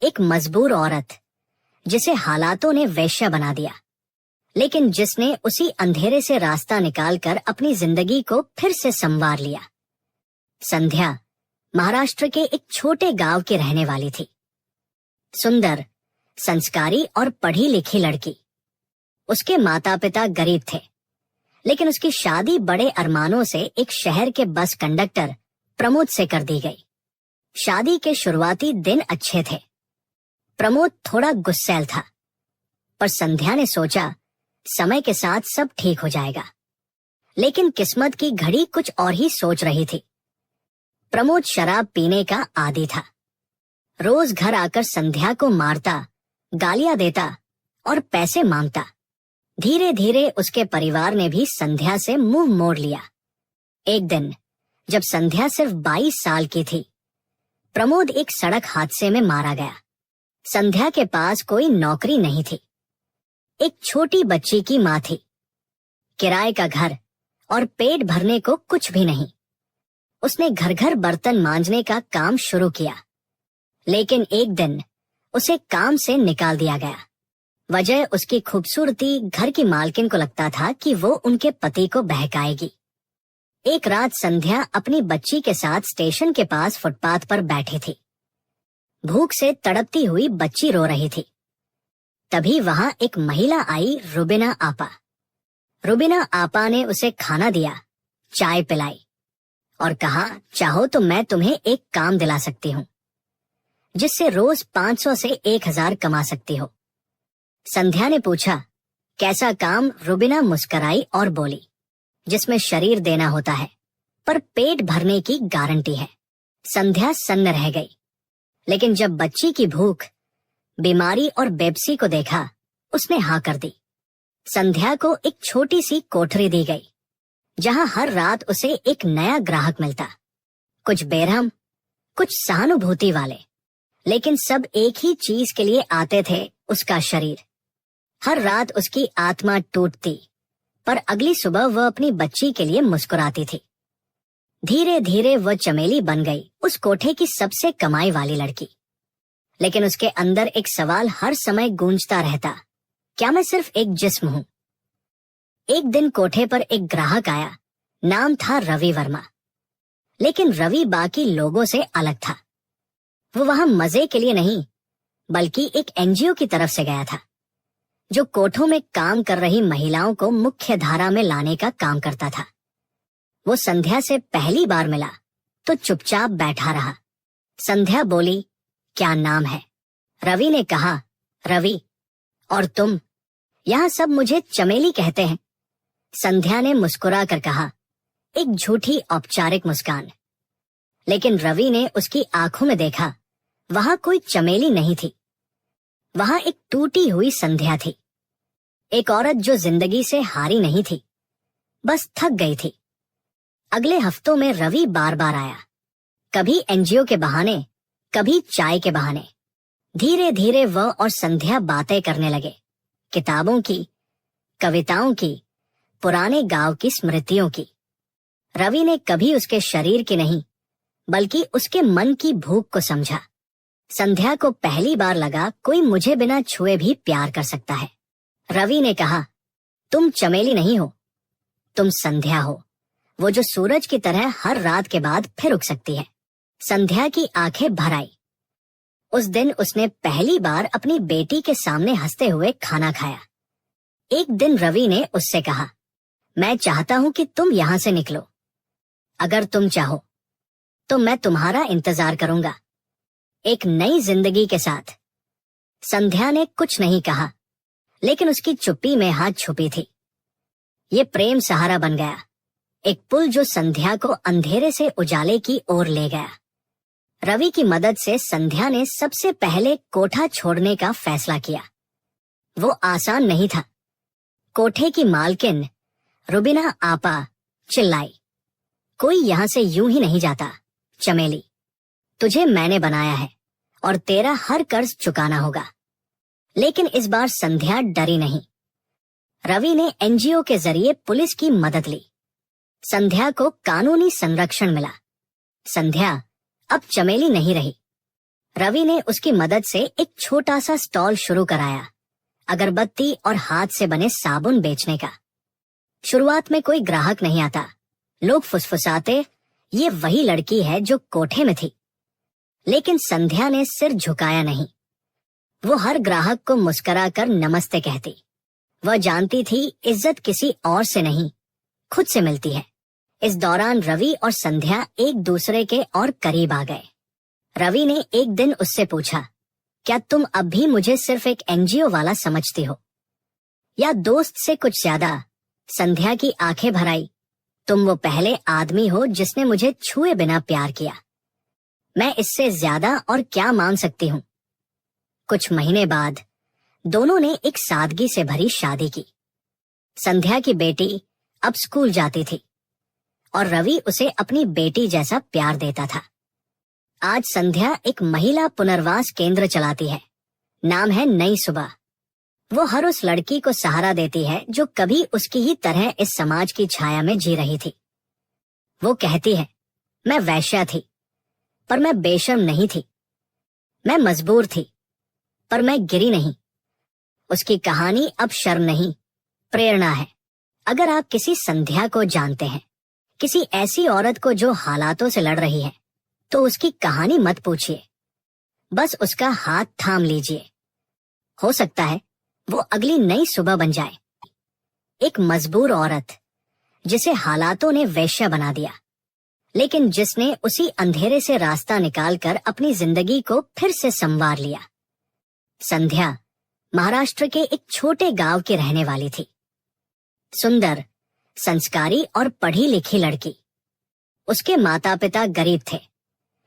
एक मजबूर औरत जिसे हालातों ने वेश्या बना दिया, लेकिन जिसने उसी अंधेरे से रास्ता निकालकर अपनी जिंदगी को फिर से संवार लिया। संध्या महाराष्ट्र के एक छोटे गांव की रहने वाली थी। सुंदर, संस्कारी और पढ़ी लिखी लड़की। उसके माता पिता गरीब थे, लेकिन उसकी शादी बड़े अरमानों से एक शहर के बस कंडक्टर प्रमोद से कर दी गई। शादी के शुरुआती दिन अच्छे थे। प्रमोद थोड़ा गुस्सैल था, पर संध्या ने सोचा समय के साथ सब ठीक हो जाएगा। लेकिन किस्मत की घड़ी कुछ और ही सोच रही थी। प्रमोद शराब पीने का आदी था। रोज घर आकर संध्या को मारता, गालियां देता और पैसे मांगता। धीरे धीरे उसके परिवार ने भी संध्या से मुंह मोड़ लिया। एक दिन जब संध्या सिर्फ 22 साल की थी, प्रमोद एक सड़क हादसे में मारा गया। संध्या के पास कोई नौकरी नहीं थी, एक छोटी बच्ची की माँ थी, किराए का घर और पेट भरने को कुछ भी नहीं। उसने घर घर बर्तन मांजने का काम शुरू किया, लेकिन एक दिन उसे काम से निकाल दिया गया। वजह उसकी खूबसूरती। घर की मालकिन को लगता था कि वो उनके पति को बहकाएगी। एक रात संध्या अपनी बच्ची के साथ स्टेशन के पास फुटपाथ पर बैठी थी। भूख से तड़पती हुई बच्ची रो रही थी। तभी वहां एक महिला आई, रुबीना आपा। रुबीना आपा ने उसे खाना दिया, चाय पिलाई और कहा, चाहो तो मैं तुम्हें एक काम दिला सकती हूँ जिससे रोज 500 से 1000 कमा सकती हो। संध्या ने पूछा, कैसा काम? रुबीना मुस्कराई और बोली, जिसमें शरीर देना होता है पर पेट भरने की गारंटी है। संध्या सन्न रह गई, लेकिन जब बच्ची की भूख, बीमारी और बेबसी को देखा, उसने हाँ कर दी। संध्या को एक छोटी सी कोठरी दी गई, जहां हर रात उसे एक नया ग्राहक मिलता। कुछ बेरहम, कुछ सहानुभूति वाले, लेकिन सब एक ही चीज के लिए आते थे, उसका शरीर। हर रात उसकी आत्मा टूटती, पर अगली सुबह वह अपनी बच्ची के लिए मुस्कुराती थी। धीरे धीरे वह चमेली बन गई, उस कोठे की सबसे कमाई वाली लड़की। लेकिन उसके अंदर एक सवाल हर समय गूंजता रहता, क्या मैं सिर्फ एक जिस्म हूं? एक दिन कोठे पर एक ग्राहक आया। नाम था रवि वर्मा। लेकिन रवि बाकी लोगों से अलग था। वो वहां मजे के लिए नहीं, बल्कि एक एनजीओ की तरफ से गया था, जो कोठों में काम कर रही महिलाओं को मुख्य धारा में लाने का काम करता था। वो संध्या से पहली बार मिला तो चुपचाप बैठा रहा। संध्या बोली, क्या नाम है? रवि ने कहा, रवि। और तुम? यहाँ सब मुझे चमेली कहते हैं। संध्या ने मुस्कुरा कर कहा, एक झूठी औपचारिक मुस्कान। लेकिन रवि ने उसकी आंखों में देखा, वहां कोई चमेली नहीं थी, वहां एक टूटी हुई संध्या थी। एक औरत जो जिंदगी से हारी नहीं थी, बस थक गई थी। अगले हफ्तों में रवि बार बार आया, कभी एनजीओ के बहाने, कभी चाय के बहाने। धीरे धीरे वह और संध्या बातें करने लगे, किताबों की, कविताओं की, पुराने गांव की स्मृतियों की। रवि ने कभी उसके शरीर की नहीं, बल्कि उसके मन की भूख को समझा। संध्या को पहली बार लगा, कोई मुझे बिना छुए भी प्यार कर सकता है। रवि ने कहा, तुम चमेली नहीं हो, तुम संध्या हो, वो जो सूरज की तरह हर रात के बाद फिर उग सकती है। संध्या की आंखें भर आई। उस दिन उसने पहली बार अपनी बेटी के सामने हंसते हुए खाना खाया। एक दिन रवि ने उससे कहा, मैं चाहता हूं कि तुम यहां से निकलो। अगर तुम चाहो तो मैं तुम्हारा इंतजार करूंगा, एक नई जिंदगी के साथ। संध्या ने कुछ नहीं कहा, लेकिन उसकी चुप्पी में हाथ छुपी थी। ये प्रेम सहारा बन गया, एक पुल जो संध्या को अंधेरे से उजाले की ओर ले गया। रवि की मदद से संध्या ने सबसे पहले कोठा छोड़ने का फैसला किया। वो आसान नहीं था। कोठे की मालकिन रुबीना आपा चिल्लाई, कोई यहां से यूं ही नहीं जाता चमेली, तुझे मैंने बनाया है और तेरा हर कर्ज चुकाना होगा। लेकिन इस बार संध्या डरी नहीं। रवि ने एनजीओ के जरिए पुलिस की मदद ली। संध्या को कानूनी संरक्षण मिला। संध्या अब चमेली नहीं रही, रवि ने उसकी मदद से एक छोटा सा स्टॉल शुरू कराया, अगरबत्ती और हाथ से बने साबुन बेचने का। शुरुआत में कोई ग्राहक नहीं आता। लोग फुसफुसाते, ये वही लड़की है जो कोठे में थी। लेकिन संध्या ने सिर झुकाया नहीं। वो हर ग्राहक को मुस्कुराकर नमस्ते कहती। वह जानती थी इज्जत किसी और से नहीं, खुद से मिलती है। इस दौरान रवि और संध्या एक दूसरे के और करीब आ गए। रवि ने एक दिन उससे पूछा, क्या तुम अब भी मुझे सिर्फ एक एनजीओ वाला समझती हो, या दोस्त से कुछ ज्यादा? संध्या की आंखें भर आई। तुम वो पहले आदमी हो जिसने मुझे छुए बिना प्यार किया। मैं इससे ज्यादा और क्या मांग सकती हूँ? कुछ महीने बाद दोनों ने एक सादगी से भरी शादी की। संध्या की बेटी अब स्कूल जाती थी और रवि उसे अपनी बेटी जैसा प्यार देता था। आज संध्या एक महिला पुनर्वास केंद्र चलाती है। नाम है नई सुबह। वो हर उस लड़की को सहारा देती है जो कभी उसकी ही तरह इस समाज की छाया में जी रही थी। वो कहती है, मैं वैश्या थी पर मैं बेशर्म नहीं थी। मैं मजबूर थी पर मैं गिरी नहीं। उसकी कहानी अब शर्म नहीं, प्रेरणा है। अगर आप किसी संध्या को जानते हैं, किसी ऐसी औरत को जो हालातों से लड़ रही है, तो उसकी कहानी मत पूछिए, बस उसका हाथ थाम लीजिए। हो सकता है वो अगली नई सुबह बन जाए। एक मजबूर औरत जिसे हालातों ने वेश्या बना दिया, लेकिन जिसने उसी अंधेरे से रास्ता निकालकर अपनी जिंदगी को फिर से संवार लिया। संध्या महाराष्ट्र के एक छोटे गांव की रहने वाली थी। सुंदर, संस्कारी और पढ़ी लिखी लड़की। उसके माता पिता गरीब थे